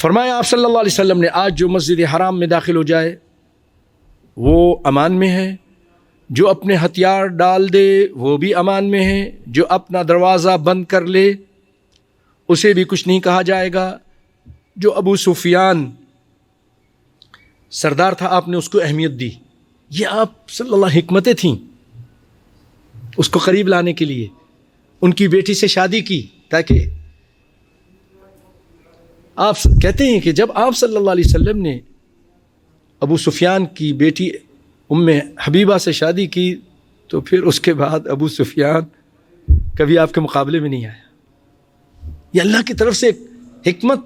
فرمایا آپ صلی اللہ علیہ وسلم نے آج جو مسجد حرام میں داخل ہو جائے وہ امان میں ہے، جو اپنے ہتھیار ڈال دے وہ بھی امان میں ہے، جو اپنا دروازہ بند کر لے اسے بھی کچھ نہیں کہا جائے گا۔ جو ابو سفیان سردار تھا آپ نے اس کو اہمیت دی، یہ آپ صلی اللہ حکمتیں تھیں اس کو قریب لانے کے لیے، ان کی بیٹی سے شادی کی تاکہ آپ کہتے ہیں کہ جب آپ صلی اللہ علیہ وسلم نے ابو سفیان کی بیٹی ام حبیبہ سے شادی کی تو پھر اس کے بعد ابو سفیان کبھی آپ کے مقابلے میں نہیں آیا۔ یہ اللہ کی طرف سے ایک حکمت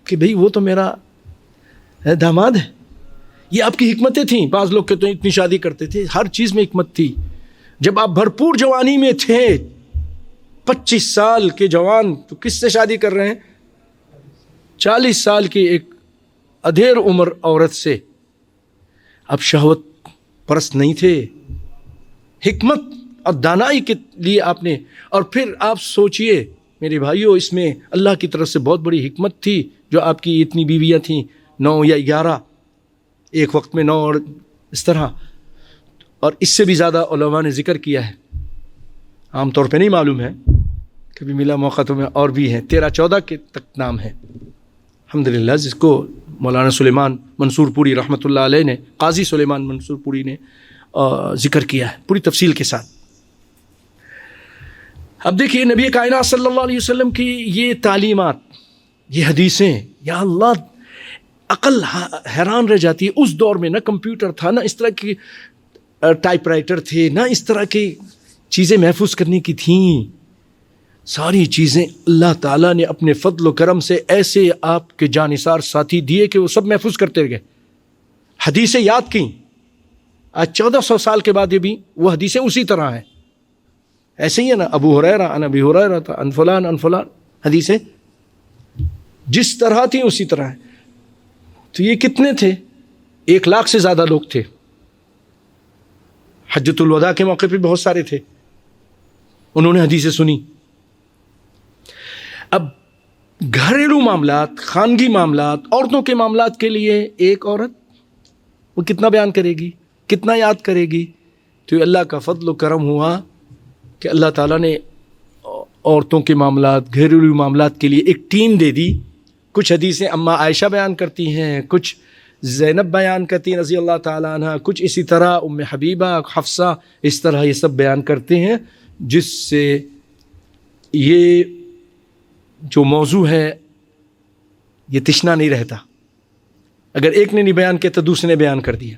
کہ بھئی وہ تو میرا داماد ہے، یہ آپ کی حکمتیں تھیں۔ بعض لوگ کہتے ہیں اتنی شادی کرتے تھے، ہر چیز میں حکمت تھی۔ جب آپ بھرپور جوانی میں تھے، 25 سال کے جوان، تو کس سے شادی کر رہے ہیں؟ 40 سال کی ایک ادھیر عمر عورت سے۔ اب شہوت پرست نہیں تھے، حکمت اور دانائی کے لیے آپ نے، اور پھر آپ سوچئے میرے بھائیوں اس میں اللہ کی طرف سے بہت بڑی حکمت تھی جو آپ کی اتنی بیویاں تھیں، 9 یا 11، ایک وقت میں 9 اور اس طرح، اور اس سے بھی زیادہ علماء نے ذکر کیا ہے، عام طور پہ نہیں معلوم ہے، کبھی ملا موقع تو میں اور بھی ہیں، 13-14 کے تک نام ہے الحمدللہ، جس کو مولانا سلیمان منصور پوری رحمۃ اللہ علیہ نے، قاضی سلیمان منصور پوری نے ذکر کیا ہے پوری تفصیل کے ساتھ۔ اب دیکھیے نبی کائنات صلی اللہ علیہ وسلم کی یہ تعلیمات، یہ حدیثیں، یا اللہ عقل حیران رہ جاتی ہے۔ اس دور میں نہ کمپیوٹر تھا، نہ اس طرح کی ٹائپ رائٹر تھے، نہ اس طرح کی چیزیں محفوظ کرنے کی تھیں۔ ساری چیزیں اللہ تعالیٰ نے اپنے فضل و کرم سے ایسے آپ کے جانثار ساتھی دیے کہ وہ سب محفوظ کرتے گئے۔ حدیثیں یاد کیں، آج 1400 سال کے بعد یہ بھی وہ حدیثیں اسی طرح ہیں۔ ایسے ہی ہے نا، ابو ہریرہ عن ابی ہریرہ عن فلان عن فلان، حدیثیں جس طرح تھیں اسی طرح ہیں۔ تو یہ کتنے تھے؟ 1 لاکھ سے زیادہ لوگ تھے۔ حجۃ الوداع کے موقع پہ بہت سارے تھے، انہوں نے حدیثیں سنی۔ اب گھریلو معاملات، خانگی معاملات، عورتوں کے معاملات کے لیے ایک عورت وہ کتنا بیان کرے گی، کتنا یاد کرے گی؟ تو یہ اللہ کا فضل و کرم ہوا کہ اللہ تعالیٰ نے عورتوں کے معاملات، گھریلو معاملات کے لیے ایک ٹیم دے دی۔ کچھ حدیثیں اماں عائشہ بیان کرتی ہیں، کچھ زینب بیان کرتی ہیں رضی اللہ تعالیٰ عنہ، کچھ اسی طرح ام حبیبہ، حفصہ، اس طرح یہ سب بیان کرتے ہیں، جس سے یہ جو موضوع ہے یہ تشنا نہیں رہتا۔ اگر ایک نے نہیں بیان کیا تو دوسرے نے بیان کر دیا۔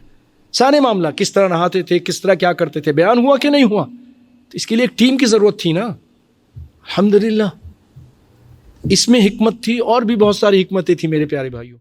سارے معاملہ کس طرح نہاتے تھے، کس طرح کیا کرتے تھے، بیان ہوا کہ نہیں ہوا؟ تو اس کے لیے ایک ٹیم کی ضرورت تھی نا۔ الحمدللہ اس میں حکمت تھی، اور بھی بہت ساری حکمتیں تھیں میرے پیارے بھائیوں۔